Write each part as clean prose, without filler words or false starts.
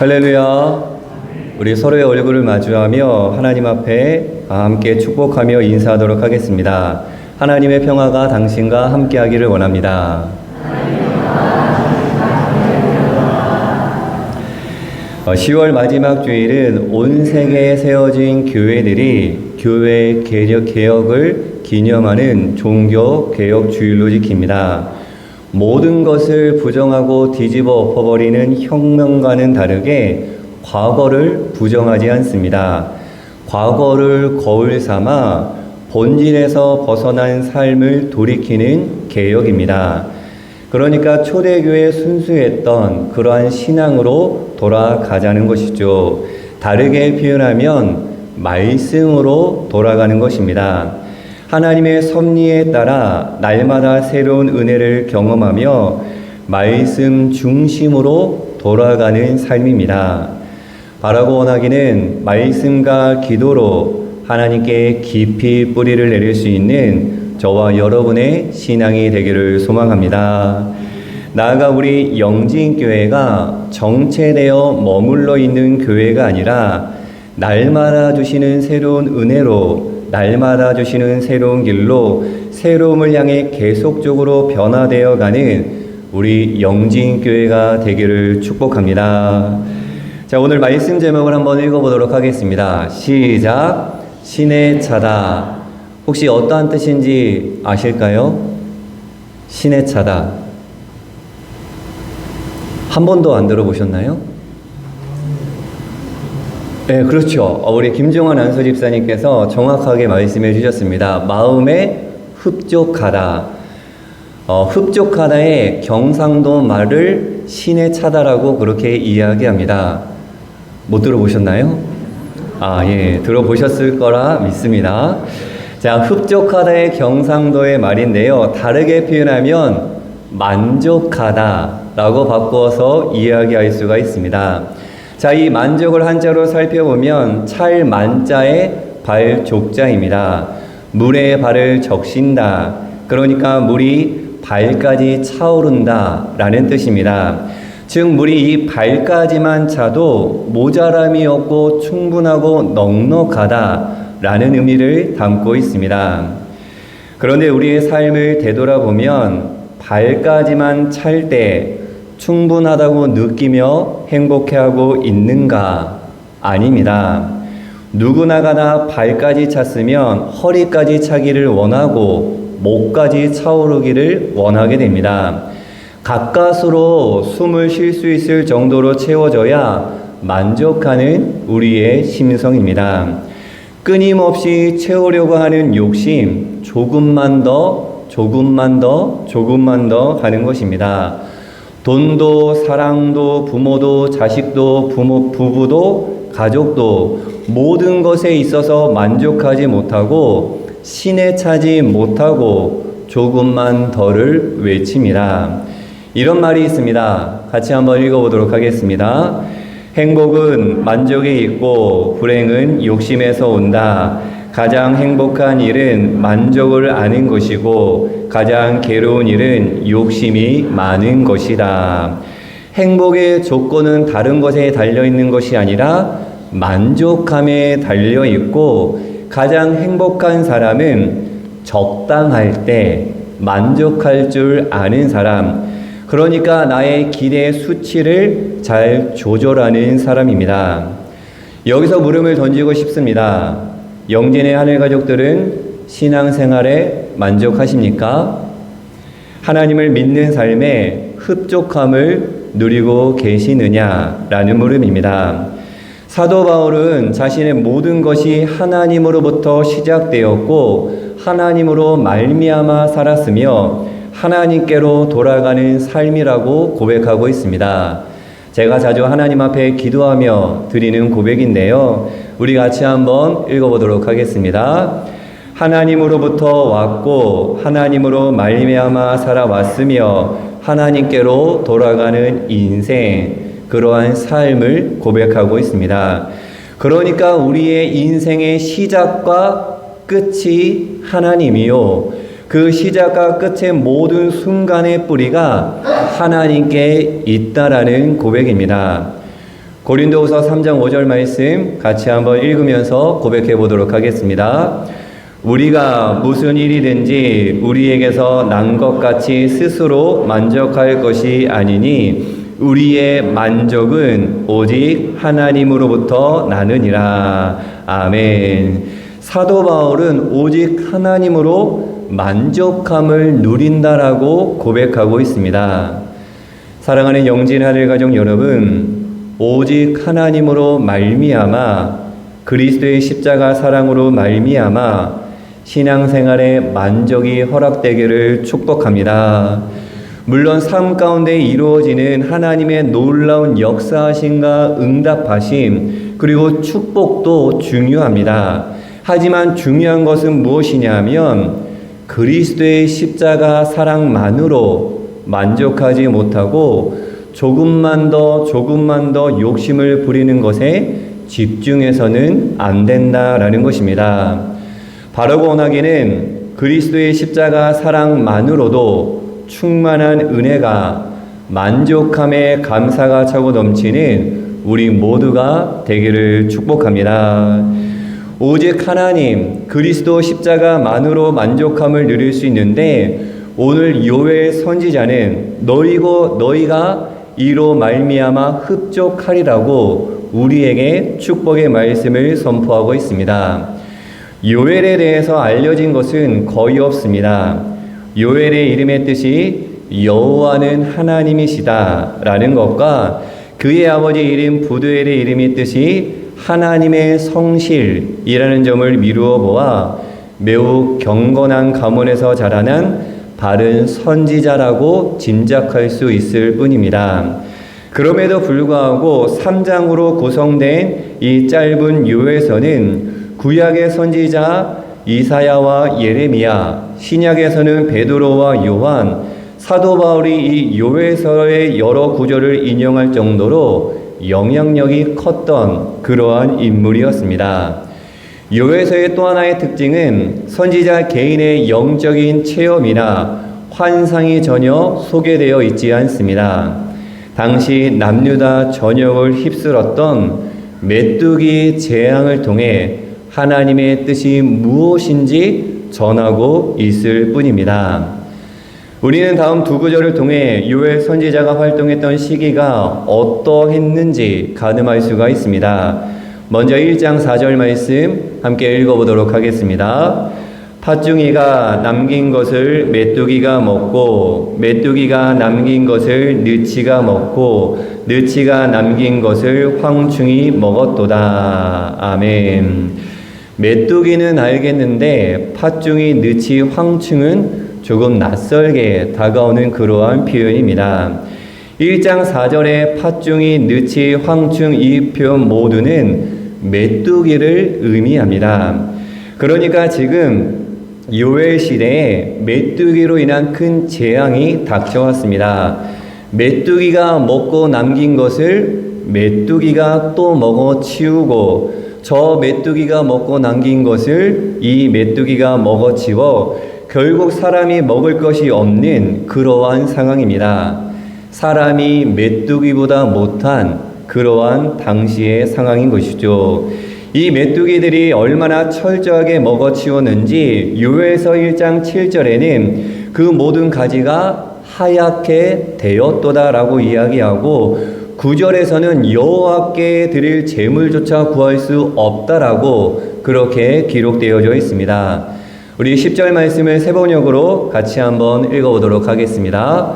할렐루야. 우리 서로의 얼굴을 마주하며 하나님 앞에 함께 축복하며 인사하도록 하겠습니다. 하나님의 평화가 당신과 함께하기를 원합니다. 10월 마지막 주일은 온 세계에 세워진 교회들이 교회 개혁을 기념하는 종교 개혁 주일로 지킵니다. 모든 것을 부정하고 뒤집어 엎어버리는 혁명과는 다르게 과거를 부정하지 않습니다. 과거를 거울 삼아 본질에서 벗어난 삶을 돌이키는 개혁입니다. 그러니까 초대교회 순수했던 그러한 신앙으로 돌아가자는 것이죠. 다르게 표현하면 말씀으로 돌아가는 것입니다. 하나님의 섭리에 따라 날마다 새로운 은혜를 경험하며 말씀 중심으로 돌아가는 삶입니다. 바라고 원하기는 말씀과 기도로 하나님께 깊이 뿌리를 내릴 수 있는 저와 여러분의 신앙이 되기를 소망합니다. 나아가 우리 영진교회가 정체되어 머물러 있는 교회가 아니라 날마다 주시는 새로운 은혜로 날마다 주시는 새로운 길로 새로움을 향해 계속적으로 변화되어 가는 우리 영진교회가 되기를 축복합니다. 자, 오늘 말씀 제목을 한번 읽어보도록 하겠습니다. 시작. 신의 차다. 혹시 어떠한 뜻인지 아실까요? 신의 차다. 한 번도 안 들어보셨나요? 네, 그렇죠. 우리 김종환 안수 집사님께서 정확하게 말씀해 주셨습니다. 마음에 흡족하다. 흡족하다의 경상도 말을 신의 차다라고 그렇게 이야기합니다. 못 들어보셨나요? 예, 들어보셨을 거라 믿습니다. 자, 흡족하다의 경상도의 말인데요. 다르게 표현하면 만족하다라고 바꾸어서 이야기할 수가 있습니다. 자, 이 만족을 한자로 살펴보면 찰만자의 발족자입니다. 물에 발을 적신다. 그러니까 물이 발까지 차오른다 라는 뜻입니다. 즉 물이 이 발까지만 차도 모자람이 없고 충분하고 넉넉하다 라는 의미를 담고 있습니다. 그런데 우리의 삶을 되돌아보면 발까지만 찰 때 충분하다고 느끼며 행복해하고 있는가? 아닙니다. 누구나가 다 발까지 찼으면 허리까지 차기를 원하고 목까지 차오르기를 원하게 됩니다. 가까스로 숨을 쉴 수 있을 정도로 채워져야 만족하는 우리의 심성입니다. 끊임없이 채우려고 하는 욕심, 조금만 더 하는 것입니다. 돈도 사랑도 부모도 자식도 부부도 가족도 모든 것에 있어서 만족하지 못하고 신에 차지 못하고 조금만 더를 외칩니다. 이런 말이 있습니다. 같이 한번 읽어보도록 하겠습니다. 행복은 만족에 있고 불행은 욕심에서 온다. 가장 행복한 일은 만족을 아는 것이고 가장 괴로운 일은 욕심이 많은 것이다. 행복의 조건은 다른 것에 달려있는 것이 아니라 만족함에 달려있고 가장 행복한 사람은 적당할 때 만족할 줄 아는 사람, 그러니까 나의 기대 수치를 잘 조절하는 사람입니다. 여기서 물음을 던지고 싶습니다. 영진의 하늘 가족들은 신앙생활에 만족하십니까? 하나님을 믿는 삶에 흡족함을 누리고 계시느냐라는 물음입니다. 사도 바울은 자신의 모든 것이 하나님으로부터 시작되었고 하나님으로 말미암아 살았으며 하나님께로 돌아가는 삶이라고 고백하고 있습니다. 제가 자주 하나님 앞에 기도하며 드리는 고백인데요. 우리 같이 한번 읽어보도록 하겠습니다. 하나님으로부터 왔고 하나님으로 말미암아 살아왔으며 하나님께로 돌아가는 인생, 그러한 삶을 고백하고 있습니다. 그러니까 우리의 인생의 시작과 끝이 하나님이요, 그 시작과 끝의 모든 순간의 뿌리가 하나님께 있다라는 고백입니다. 고린도후서 3장 5절 말씀 같이 한번 읽으면서 고백해 보도록 하겠습니다. 우리가 무슨 일이든지 우리에게서 난 것 같이 스스로 만족할 것이 아니니 우리의 만족은 오직 하나님으로부터 나느니라. 아멘. 사도 바울은 오직 하나님으로 만족함을 누린다라고 고백하고 있습니다. 사랑하는 영진 하늘 가족 여러분, 오직 하나님으로 말미암아 그리스도의 십자가 사랑으로 말미암아 신앙생활에 만족이 허락되기를 축복합니다. 물론 삶 가운데 이루어지는 하나님의 놀라운 역사하심과 응답하심 그리고 축복도 중요합니다. 하지만 중요한 것은 무엇이냐면 그리스도의 십자가 사랑만으로 만족하지 못하고 조금만 더 욕심을 부리는 것에 집중해서는 안 된다라는 것입니다. 바르고 원하기는 그리스도의 십자가 사랑만으로도 충만한 은혜가 만족함에 감사가 차고 넘치는 우리 모두가 되기를 축복합니다. 오직 하나님 그리스도 십자가만으로 만족함을 누릴 수 있는데 오늘 요엘 선지자는 너희가 이로 말미암아 흡족하리라고 우리에게 축복의 말씀을 선포하고 있습니다. 요엘에 대해서 알려진 것은 거의 없습니다. 요엘의 이름의 뜻이 여호와는 하나님이시다 라는 것과 그의 아버지 이름 부두엘의 이름의 뜻이 하나님의 성실이라는 점을 미루어 보아 매우 경건한 가문에서 자라난 바른 선지자라고 짐작할 수 있을 뿐입니다. 그럼에도 불구하고 3장으로 구성된 이 짧은 요엘서는 구약의 선지자 이사야와 예레미야, 신약에서는 베드로와 요한, 사도 바울이 이 요엘서의 여러 구절을 인용할 정도로 영향력이 컸던 그러한 인물이었습니다. 요엘서의 또 하나의 특징은 선지자 개인의 영적인 체험이나 환상이 전혀 소개되어 있지 않습니다. 당시 남유다 전역을 휩쓸었던 메뚜기 재앙을 통해 하나님의 뜻이 무엇인지 전하고 있을 뿐입니다. 우리는 다음 두 구절을 통해 요엘 선지자가 활동했던 시기가 어떠했는지 가늠할 수가 있습니다. 먼저 1장 4절 말씀 함께 읽어보도록 하겠습니다. 팥중이가 남긴 것을 메뚜기가 먹고 메뚜기가 남긴 것을 느치가 먹고 느치가 남긴 것을 황충이 먹었도다. 아멘. 메뚜기는 알겠는데 팥중이, 느치, 황충은 조금 낯설게 다가오는 그러한 표현입니다. 1장 4절의 팥중이, 느치, 황충 이 표현 모두는 메뚜기를 의미합니다. 그러니까 지금 요엘 시대에 메뚜기로 인한 큰 재앙이 닥쳐왔습니다. 메뚜기가 먹고 남긴 것을 메뚜기가 또 먹어 치우고 저 메뚜기가 먹고 남긴 것을 이 메뚜기가 먹어 치워 결국 사람이 먹을 것이 없는 그러한 상황입니다. 사람이 메뚜기보다 못한 그러한 당시의 상황인 것이죠. 이 메뚜기들이 얼마나 철저하게 먹어치웠는지 요엘서 1장 7절에는 그 모든 가지가 하얗게 되었도다라고 이야기하고 9절에서는 여호와께 드릴 제물조차 구할 수 없다라고 그렇게 기록되어져 있습니다. 우리 10절 말씀을 세 번역으로 같이 한번 읽어보도록 하겠습니다.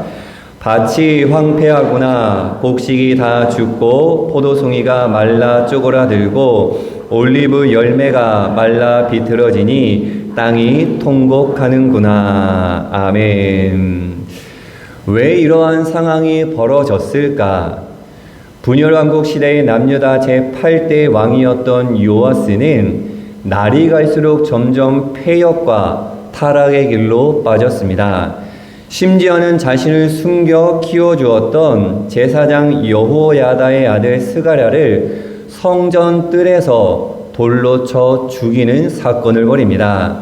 밭이 황폐하구나. 곡식이 다 죽고 포도송이가 말라 쪼그라들고 올리브 열매가 말라 비틀어지니 땅이 통곡하는구나. 아멘. 왜 이러한 상황이 벌어졌을까? 분열왕국 시대의 남유다 제8대 왕이었던 요아스는 날이 갈수록 점점 폐역과 타락의 길로 빠졌습니다. 심지어는 자신을 숨겨 키워주었던 제사장 여호야다의 아들 스가랴를 성전 뜰에서 돌로 쳐 죽이는 사건을 벌입니다.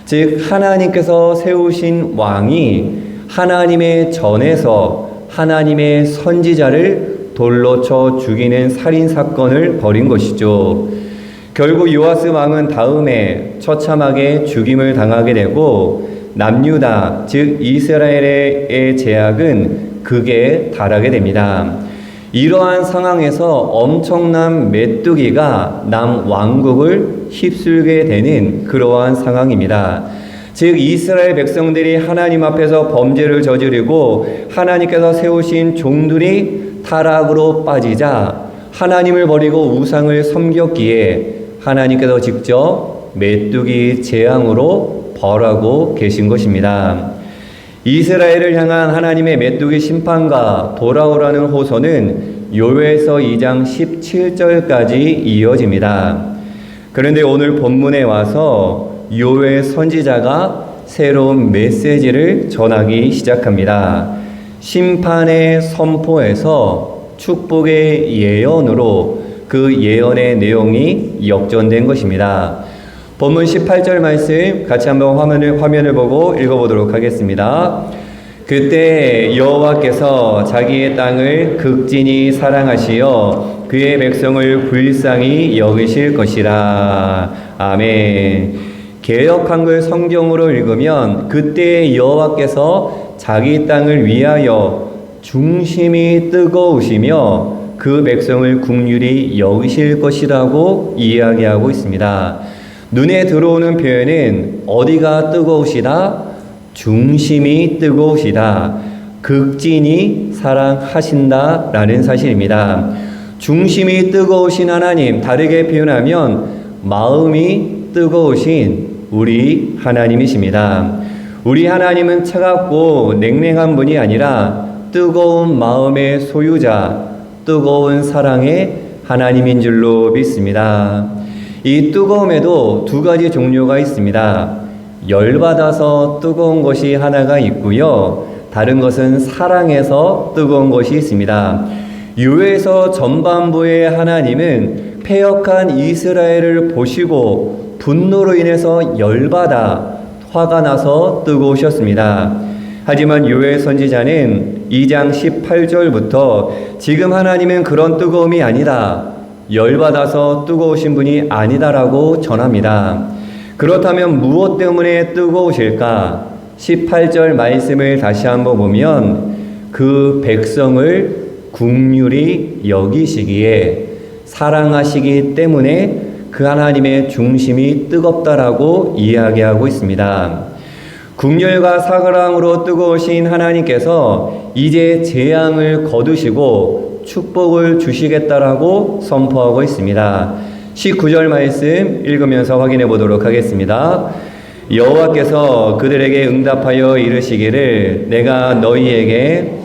즉 하나님께서 세우신 왕이 하나님의 전에서 하나님의 선지자를 돌로 쳐 죽이는 살인 사건을 벌인 것이죠. 결국 요아스 왕은 다음에 처참하게 죽임을 당하게 되고 남유다, 즉 이스라엘의 제약은 극에 달하게 됩니다. 이러한 상황에서 엄청난 메뚜기가 남왕국을 휩쓸게 되는 그러한 상황입니다. 즉 이스라엘 백성들이 하나님 앞에서 범죄를 저지르고 하나님께서 세우신 종들이 타락으로 빠지자 하나님을 버리고 우상을 섬겼기에 하나님께서 직접 메뚜기 재앙으로 벌하고 계신 것입니다. 이스라엘을 향한 하나님의 메뚜기 심판과 돌아오라는 호소는 요엘서 2장 17절까지 이어집니다. 그런데 오늘 본문에 와서 요엘 선지자가 새로운 메시지를 전하기 시작합니다. 심판의 선포에서 축복의 예언으로 그 예언의 내용이 역전된 것입니다. 본문 18절 말씀 같이 한번 화면을 보고 읽어보도록 하겠습니다. 그때 여호와께서 자기의 땅을 극진히 사랑하시어 그의 백성을 불쌍히 여기실 것이라. 아멘. 개역 한글 성경으로 읽으면 그때 여호와께서 자기 땅을 위하여 중심이 뜨거우시며 그 백성을 긍휼히 여기실 것이라고 이야기하고 있습니다. 눈에 들어오는 표현은 어디가 뜨거우시다? 중심이 뜨거우시다. 극진히 사랑하신다 라는 사실입니다. 중심이 뜨거우신 하나님, 다르게 표현하면 마음이 뜨거우신 우리 하나님이십니다. 우리 하나님은 차갑고 냉랭한 분이 아니라 뜨거운 마음의 소유자, 뜨거운 사랑의 하나님인 줄로 믿습니다. 이 뜨거움에도 두 가지 종류가 있습니다. 열받아서 뜨거운 것이 하나가 있고요. 다른 것은 사랑해서 뜨거운 것이 있습니다. 요엘서 전반부의 하나님은 패역한 이스라엘을 보시고 분노로 인해서 열받아 화가 나서 뜨거우셨습니다. 하지만 요엘 선지자는 2장 18절부터 지금 하나님은 그런 뜨거움이 아니다. 열받아서 뜨거우신 분이 아니다라고 전합니다. 그렇다면 무엇 때문에 뜨거우실까? 18절 말씀을 다시 한번 보면 그 백성을 긍휼히 여기시기에 사랑하시기 때문에 그 하나님의 중심이 뜨겁다라고 이야기하고 있습니다. 긍휼과 사랑으로 뜨거우신 하나님께서 이제 재앙을 거두시고 축복을 주시겠다라고 선포하고 있습니다. 19절 말씀 읽으면서 확인해 보도록 하겠습니다. 여호와께서 그들에게 응답하여 이르시기를 내가 너희에게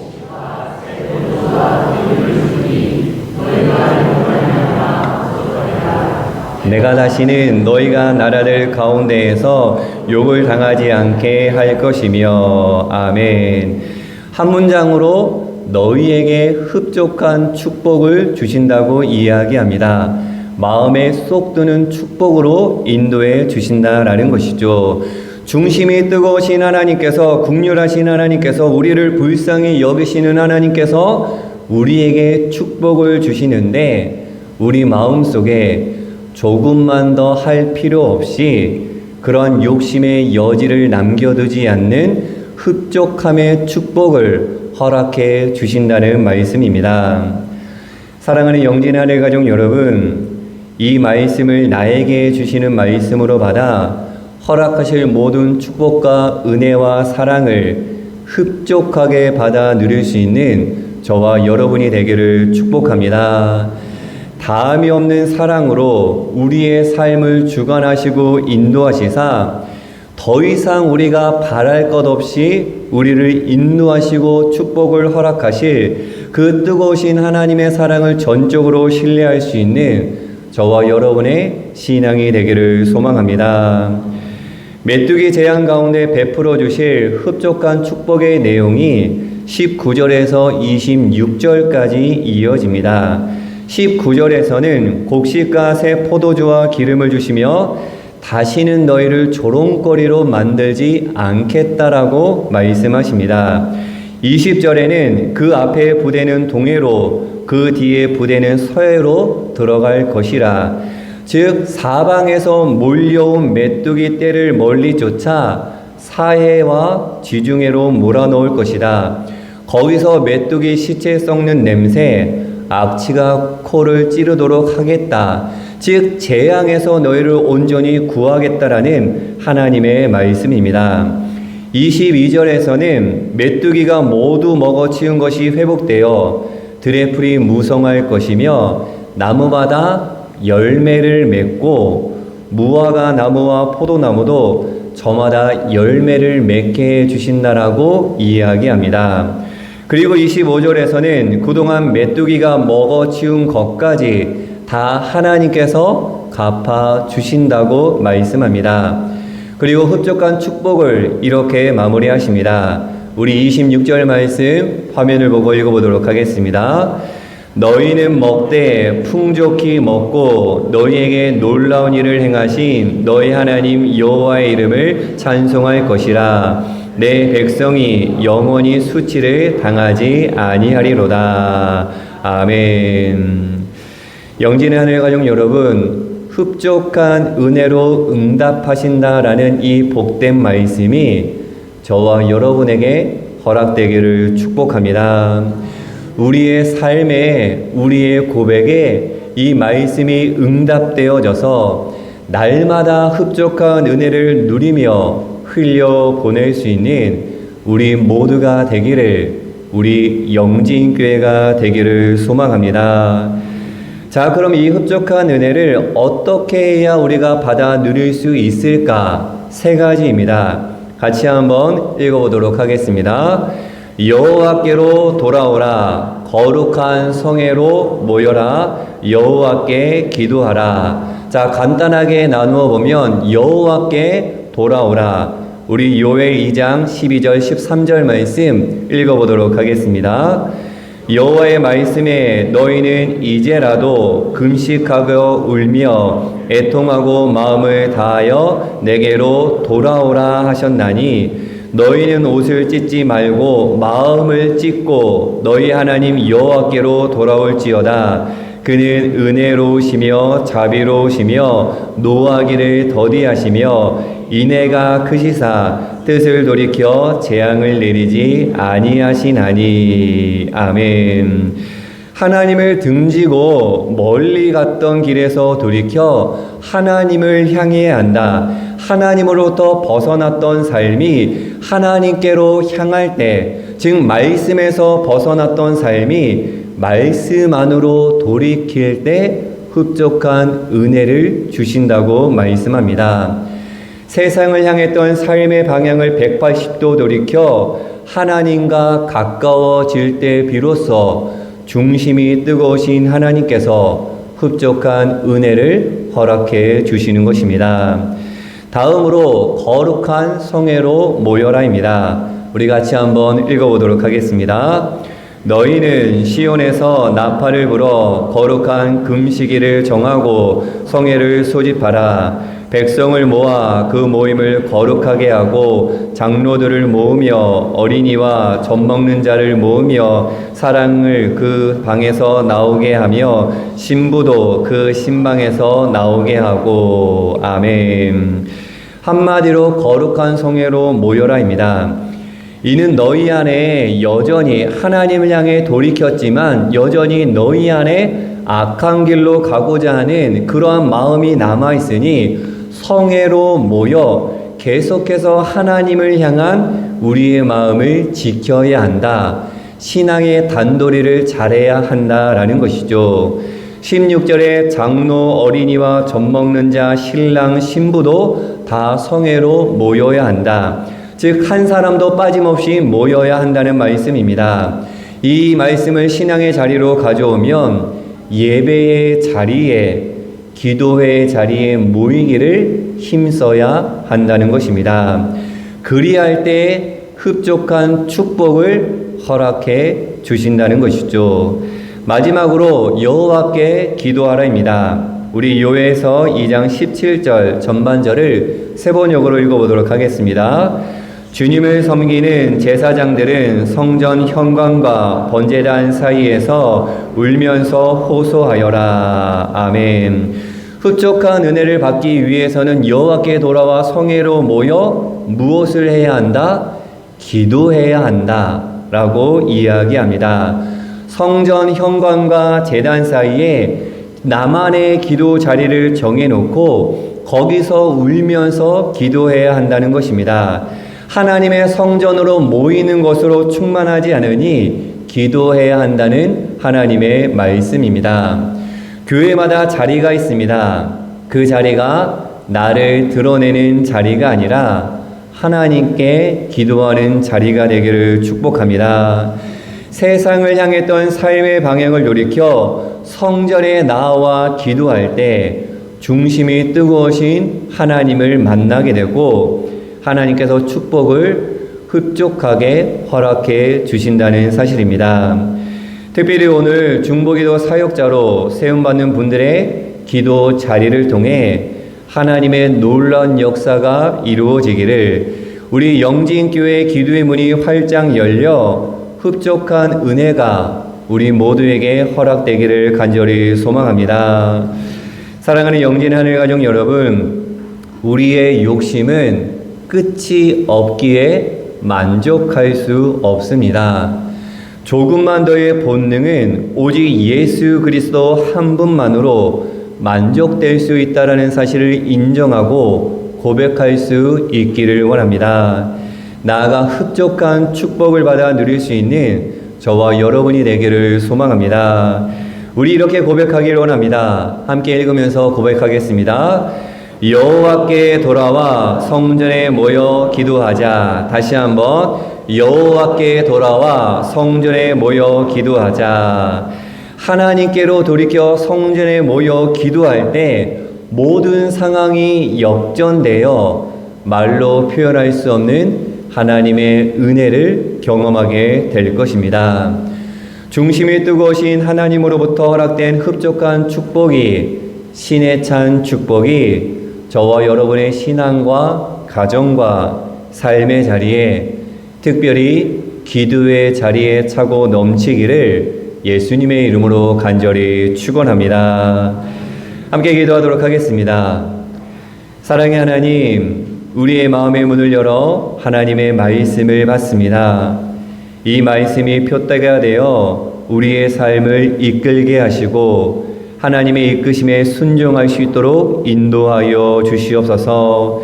내가 다시는 너희가 나라들 가운데에서 욕을 당하지 않게 할 것이며 아멘. 한 문장으로 너희에게 흡족한 축복을 주신다고 이야기합니다. 마음에 쏙 드는 축복으로 인도해 주신다라는 것이죠. 중심이 뜨거우신 하나님께서, 긍휼하신 하나님께서, 우리를 불쌍히 여기시는 하나님께서 우리에게 축복을 주시는데 우리 마음속에 조금만 더 할 필요 없이 그런 욕심의 여지를 남겨두지 않는 흡족함의 축복을 허락해 주신다는 말씀입니다. 사랑하는 영진하늘 가족 여러분, 이 말씀을 나에게 주시는 말씀으로 받아 허락하실 모든 축복과 은혜와 사랑을 흡족하게 받아 누릴 수 있는 저와 여러분이 되기를 축복합니다. 다함이 없는 사랑으로 우리의 삶을 주관하시고 인도하시사 더 이상 우리가 바랄 것 없이 우리를 인도하시고 축복을 허락하실 그 뜨거우신 하나님의 사랑을 전적으로 신뢰할 수 있는 저와 여러분의 신앙이 되기를 소망합니다. 메뚜기 재앙 가운데 베풀어 주실 흡족한 축복의 내용이 19절에서 26절까지 이어집니다. 19절에서는 곡식과 새 포도주와 기름을 주시며 다시는 너희를 조롱거리로 만들지 않겠다라고 말씀하십니다. 20절에는 그 앞에 부대는 동해로 그 뒤에 부대는 서해로 들어갈 것이라. 즉 사방에서 몰려온 메뚜기 떼를 멀리 쫓아 사해와 지중해로 몰아넣을 것이다. 거기서 메뚜기 시체 썩는 냄새, 악취가 코를 찌르도록 하겠다. 즉 재앙에서 너희를 온전히 구하겠다라는 하나님의 말씀입니다. 22절에서는 메뚜기가 모두 먹어치운 것이 회복되어 들의 풀이 무성할 것이며 나무마다 열매를 맺고 무화과 나무와 포도나무도 저마다 열매를 맺게 해주신다라고 이야기합니다. 그리고 25절에서는 그동안 메뚜기가 먹어치운 것까지 다 하나님께서 갚아주신다고 말씀합니다. 그리고 흡족한 축복을 이렇게 마무리하십니다. 우리 26절 말씀 화면을 보고 읽어보도록 하겠습니다. 너희는 먹되 풍족히 먹고 너희에게 놀라운 일을 행하신 너희 하나님 여호와의 이름을 찬송할 것이라. 내 백성이 영원히 수치를 당하지 아니하리로다. 아멘. 영진의 하늘 가족 여러분, 흡족한 은혜로 응답하신다라는 이 복된 말씀이 저와 여러분에게 허락되기를 축복합니다. 우리의 삶에, 우리의 고백에 이 말씀이 응답되어져서 날마다 흡족한 은혜를 누리며 흘려보낼 수 있는 우리 모두가 되기를, 우리 영진교회가 되기를 소망합니다. 자, 그럼 이 흡족한 은혜를 어떻게 해야 우리가 받아 누릴 수 있을까? 세 가지입니다. 같이 한번 읽어보도록 하겠습니다. 여호와께로 돌아오라. 거룩한 성회로 모여라. 여호와께 기도하라. 자, 간단하게 나누어 보면 여호와께 돌아오라. 우리 요엘 2장 12절 13절 말씀 읽어보도록 하겠습니다. 여호와의 말씀에 너희는 이제라도 금식하고 울며 애통하고 마음을 다하여 내게로 돌아오라 하셨나니 너희는 옷을 찢지 말고 마음을 찢고 너희 하나님 여호와께로 돌아올지어다. 그는 은혜로우시며 자비로우시며 노하기를 더디하시며 인애가 크시사 뜻을 돌이켜 재앙을 내리지 아니하시나니. 아멘. 하나님을 등지고 멀리 갔던 길에서 돌이켜 하나님을 향해야 한다. 하나님으로부터 벗어났던 삶이 하나님께로 향할 때, 즉 말씀에서 벗어났던 삶이 말씀 안으로 돌이킬 때 흡족한 은혜를 주신다고 말씀합니다. 세상을 향했던 삶의 방향을 180도 돌이켜 하나님과 가까워질 때 비로소 중심이 뜨거우신 하나님께서 흡족한 은혜를 허락해 주시는 것입니다. 다음으로 거룩한 성회로 모여라입니다. 우리 같이 한번 읽어보도록 하겠습니다. 너희는 시온에서 나팔을 불어 거룩한 금식일을 정하고 성회를 소집하라. 백성을 모아 그 모임을 거룩하게 하고 장로들을 모으며 어린이와 젖먹는 자를 모으며 사랑을 그 방에서 나오게 하며 신부도 그 신방에서 나오게 하고. 아멘. 한마디로 거룩한 성회로 모여라입니다. 이는 너희 안에 여전히 하나님을 향해 돌이켰지만 여전히 너희 안에 악한 길로 가고자 하는 그러한 마음이 남아있으니 성회로 모여 계속해서 하나님을 향한 우리의 마음을 지켜야 한다. 신앙의 단도리를 잘해야 한다라는 것이죠. 16절에 장로, 어린이와 젖먹는 자, 신랑, 신부도 다 성회로 모여야 한다. 즉 한 사람도 빠짐없이 모여야 한다는 말씀입니다. 이 말씀을 신앙의 자리로 가져오면 예배의 자리에, 기도회의 자리에 모이기를 힘써야 한다는 것입니다. 그리할 때 흡족한 축복을 허락해 주신다는 것이죠. 마지막으로 여호와께 기도하라입니다. 우리 요엘서 2장 17절 전반절을 세 번역으로 읽어보도록 하겠습니다. 주님을 섬기는 제사장들은 성전 현관과 번제단 사이에서 울면서 호소하여라. 아멘. 흡족한 은혜를 받기 위해서는 여호와께 돌아와 성회로 모여 무엇을 해야 한다? 기도해야 한다 라고 이야기합니다. 성전 현관과 제단 사이에 나만의 기도 자리를 정해놓고 거기서 울면서 기도해야 한다는 것입니다. 하나님의 성전으로 모이는 것으로 충만하지 않으니 기도해야 한다는 하나님의 말씀입니다. 교회마다 자리가 있습니다. 그 자리가 나를 드러내는 자리가 아니라 하나님께 기도하는 자리가 되기를 축복합니다. 세상을 향했던 삶의 방향을 돌이켜 성전에 나와 기도할 때 중심이 뜨거우신 하나님을 만나게 되고 하나님께서 축복을 흡족하게 허락해 주신다는 사실입니다. 특별히 오늘 중보기도 사역자로 세움받는 분들의 기도 자리를 통해 하나님의 놀라운 역사가 이루어지기를 우리 영진교회 기도의 문이 활짝 열려 흡족한 은혜가 우리 모두에게 허락되기를 간절히 소망합니다. 사랑하는 영진 하늘가족 여러분, 우리의 욕심은 끝이 없기에 만족할 수 없습니다. 조금만 더의 본능은 오직 예수 그리스도 한 분만으로 만족될 수 있다라는 사실을 인정하고 고백할 수 있기를 원합니다. 나아가 흡족한 축복을 받아 누릴 수 있는 저와 여러분이 되기를 소망합니다. 우리 이렇게 고백하기를 원합니다. 함께 읽으면서 고백하겠습니다. 여호와께 돌아와 성전에 모여 기도하자. 다시 한번 여호와께 돌아와 성전에 모여 기도하자. 하나님께로 돌이켜 성전에 모여 기도할 때 모든 상황이 역전되어 말로 표현할 수 없는 하나님의 은혜를 경험하게 될 것입니다. 중심이 뜨거우신 하나님으로부터 허락된 흡족한 축복이, 신에 찬 축복이 저와 여러분의 신앙과 가정과 삶의 자리에, 특별히 기도의 자리에 차고 넘치기를 예수님의 이름으로 간절히 축원합니다. 함께 기도하도록 하겠습니다. 사랑의 하나님, 우리의 마음의 문을 열어 하나님의 말씀을 받습니다. 이 말씀이 표대가 되어 우리의 삶을 이끌게 하시고 하나님의 이끄심에 순종할 수 있도록 인도하여 주시옵소서.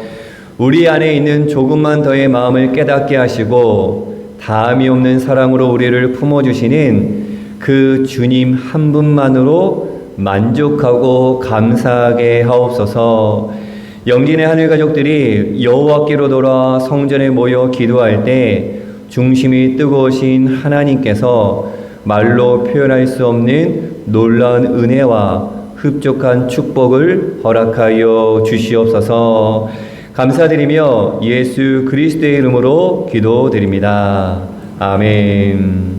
우리 안에 있는 조금만 더의 마음을 깨닫게 하시고 다함이 없는 사랑으로 우리를 품어주시는 그 주님 한 분만으로 만족하고 감사하게 하옵소서. 영진의 하늘 가족들이 여호와께로 돌아와 성전에 모여 기도할 때 중심이 뜨거우신 하나님께서 말로 표현할 수 없는 놀라운 은혜와 흡족한 축복을 허락하여 주시옵소서. 감사드리며 예수 그리스도의 이름으로 기도드립니다. 아멘.